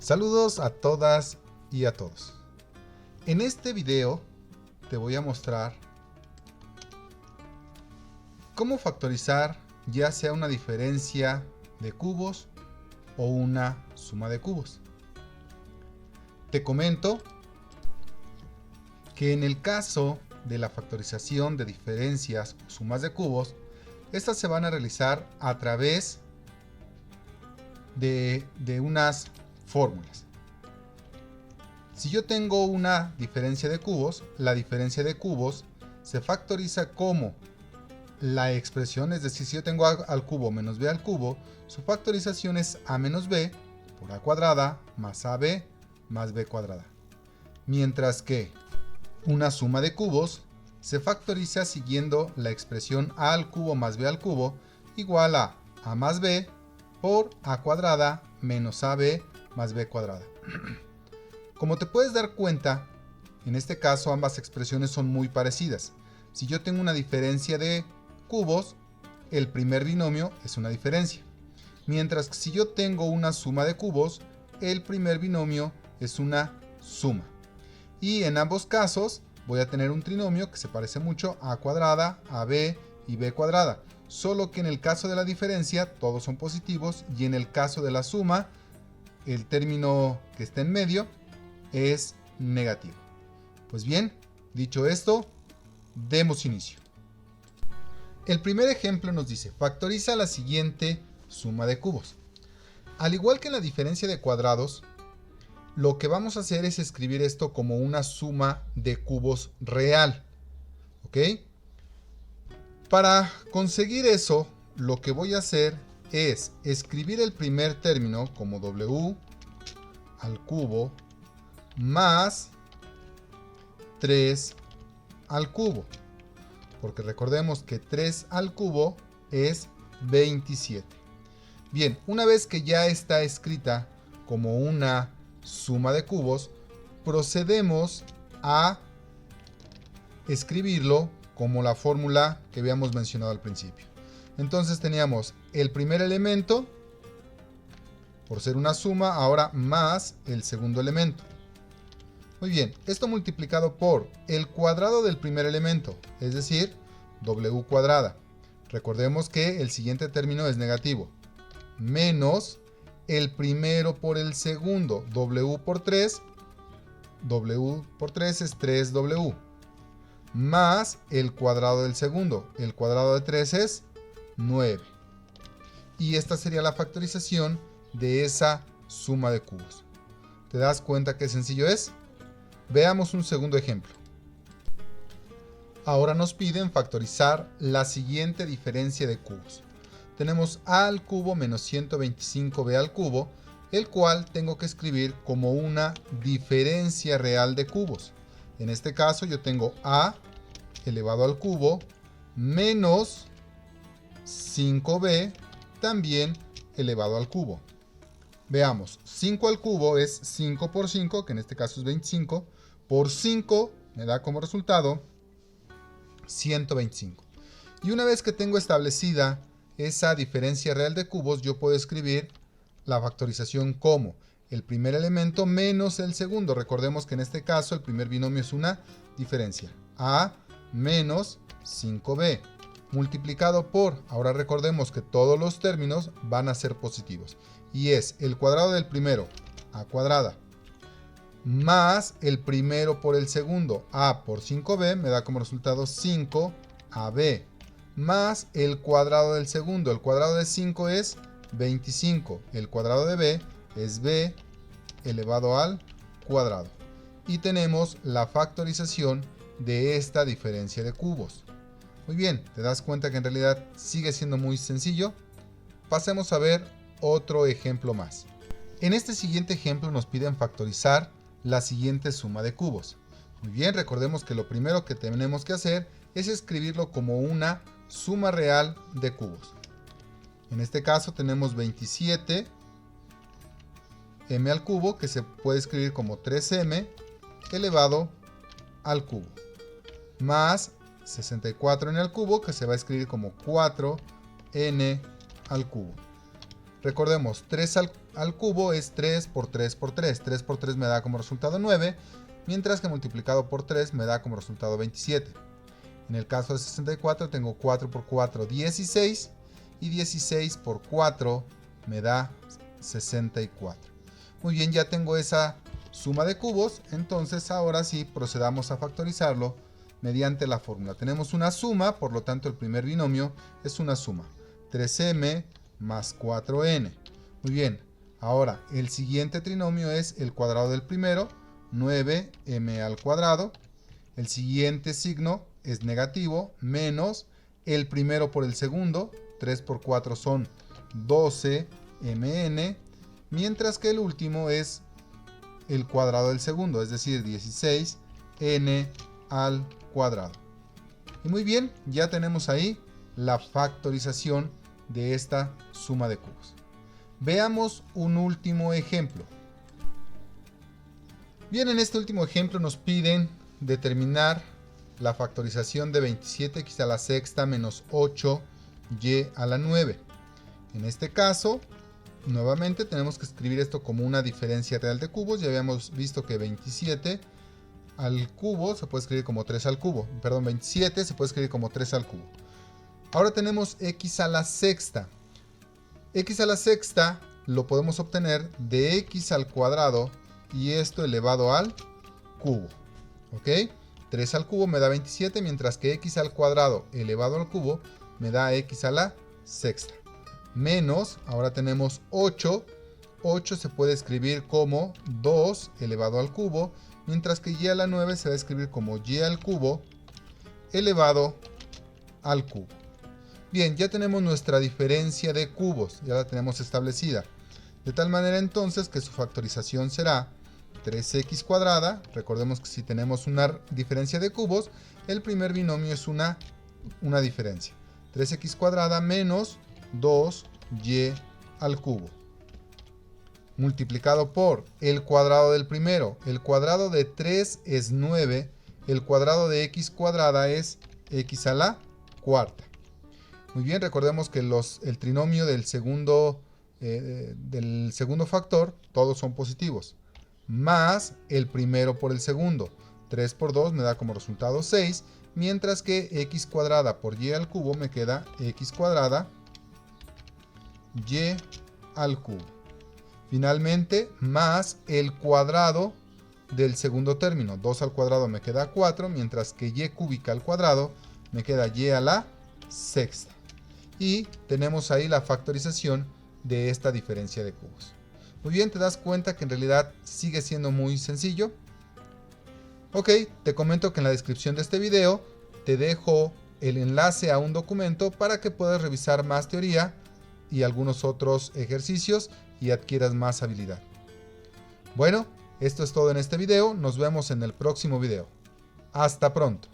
Saludos a todas y a todos. En este video te voy a mostrar cómo factorizar ya sea una diferencia de cubos o una suma de cubos. Te comento que en el caso de la factorización de diferencias o sumas de cubos, estas se van a realizar a través de unas fórmulas. Si yo tengo una diferencia de cubos, la diferencia de cubos se factoriza como la expresión, es decir, si yo tengo a al cubo menos b al cubo, su factorización es a menos b por a cuadrada más ab más b cuadrada. Mientras que una suma de cubos se factoriza siguiendo la expresión a al cubo más b al cubo igual a más b por a cuadrada menos ab más b cuadrada. Como te puedes dar cuenta, en este caso ambas expresiones son muy parecidas. Si yo tengo una diferencia de cubos, el primer binomio es una diferencia. Mientras que si yo tengo una suma de cubos, el primer binomio es una suma. Y en ambos casos voy a tener un trinomio que se parece mucho a cuadrada, ab y b cuadrada. Solo que en el caso de la diferencia todos son positivos y en el caso de la suma el término que está en medio es negativo. Pues bien, dicho esto, demos inicio. El primer ejemplo nos dice, factoriza la siguiente suma de cubos. Al igual que en la diferencia de cuadrados, lo que vamos a hacer es escribir esto como una suma de cubos real. ¿Ok? Para conseguir eso, lo que voy a hacer es escribir el primer término como w al cubo más 3 al cubo. Porque recordemos que 3 al cubo es 27. Bien, una vez que ya está escrita como una suma de cubos, procedemos a escribirlo como la fórmula que habíamos mencionado al principio. Entonces teníamos el primer elemento, por ser una suma, ahora más el segundo elemento. Muy bien, esto multiplicado por el cuadrado del primer elemento, es decir, w cuadrada. Recordemos que el siguiente término es negativo, menos el primero por el segundo, w por 3 es 3w, más el cuadrado del segundo, el cuadrado de 3 es 9. Y esta sería la factorización de esa suma de cubos. ¿Te das cuenta qué sencillo es? Veamos un segundo ejemplo. Ahora nos piden factorizar la siguiente diferencia de cubos. Tenemos a al cubo menos 125b al cubo, el cual tengo que escribir como una diferencia real de cubos. En este caso yo tengo a elevado al cubo menos 5b también elevado al cubo. Veamos, 5 al cubo es 5 por 5, que en este caso es 25, por 5 me da como resultado 125. Y una vez que tengo establecida esa diferencia real de cubos, yo puedo escribir la factorización como el primer elemento menos el segundo. Recordemos que en este caso el primer binomio es una diferencia, a menos 5b, multiplicado por, ahora recordemos que todos los términos van a ser positivos, y es el cuadrado del primero, a cuadrada, más el primero por el segundo, a por 5b, me da como resultado 5ab, más el cuadrado del segundo, el cuadrado de 5 es 25, el cuadrado de b es b elevado al cuadrado. Y tenemos la factorización de esta diferencia de cubos. Muy bien, ¿te das cuenta que en realidad sigue siendo muy sencillo? Pasemos a ver otro ejemplo más. En este siguiente ejemplo nos piden factorizar la siguiente suma de cubos. Muy bien, recordemos que lo primero que tenemos que hacer es escribirlo como una suma real de cubos. En este caso tenemos 27 m al cubo, que se puede escribir como 3m elevado al cubo, más 64n al cubo, que se va a escribir como 4n al cubo. Recordemos, 3 al cubo es 3 por 3 por 3. 3 por 3 me da como resultado 9, mientras que multiplicado por 3 me da como resultado 27. En el caso de 64 tengo 4 por 4, 16, y 16 por 4 me da 64. Muy bien, ya tengo esa suma de cubos, entonces ahora sí procedamos a factorizarlo mediante la fórmula. Tenemos una suma, por lo tanto el primer binomio es una suma. 3m más 4n. Muy bien, ahora el siguiente trinomio es el cuadrado del primero, 9m al cuadrado. El siguiente signo es negativo, menos el primero por el segundo, 3 por 4 son 12mn, mientras que el último es el cuadrado del segundo, es decir, 16n al cuadrado. Y muy bien, ya tenemos ahí la factorización de esta suma de cubos. Veamos un último ejemplo. Bien, en este último ejemplo nos piden determinar la factorización de 27x a la sexta menos 8y a la 9. En este caso, nuevamente tenemos que escribir esto como una diferencia real de cubos. Ya habíamos visto que 27 al cubo se puede escribir como 3 al cubo. Perdón, 27 se puede escribir como 3 al cubo. Ahora tenemos x a la sexta. X a la sexta lo podemos obtener de x al cuadrado y esto elevado al cubo. ¿Ok? 3 al cubo me da 27, mientras que x al cuadrado elevado al cubo me da x a la sexta. Menos, ahora tenemos 8. 8 se puede escribir como 2 elevado al cubo, mientras que y a la 9 se va a escribir como y al cubo elevado al cubo. Bien, ya tenemos nuestra diferencia de cubos, ya la tenemos establecida. De tal manera entonces que su factorización será 3x cuadrada. Recordemos que si tenemos una diferencia de cubos, el primer binomio es una diferencia. 3x cuadrada menos 2y al cubo. Multiplicado por el cuadrado del primero. El cuadrado de 3 es 9. El cuadrado de x cuadrada es x a la cuarta. Muy bien, recordemos que el trinomio del segundo factor, todos son positivos. Más el primero por el segundo. 3 por 2 me da como resultado 6, mientras que x cuadrada por y al cubo me queda x cuadrada y al cubo. Finalmente, más el cuadrado del segundo término. 2 al cuadrado me queda 4, mientras que y cúbica al cuadrado me queda y a la sexta. Y tenemos ahí la factorización de esta diferencia de cubos. Muy bien, te das cuenta que en realidad sigue siendo muy sencillo. Ok, te comento que en la descripción de este video te dejo el enlace a un documento para que puedas revisar más teoría y algunos otros ejercicios y adquieras más habilidad. Bueno, esto es todo en este video. Nos vemos en el próximo video. Hasta pronto.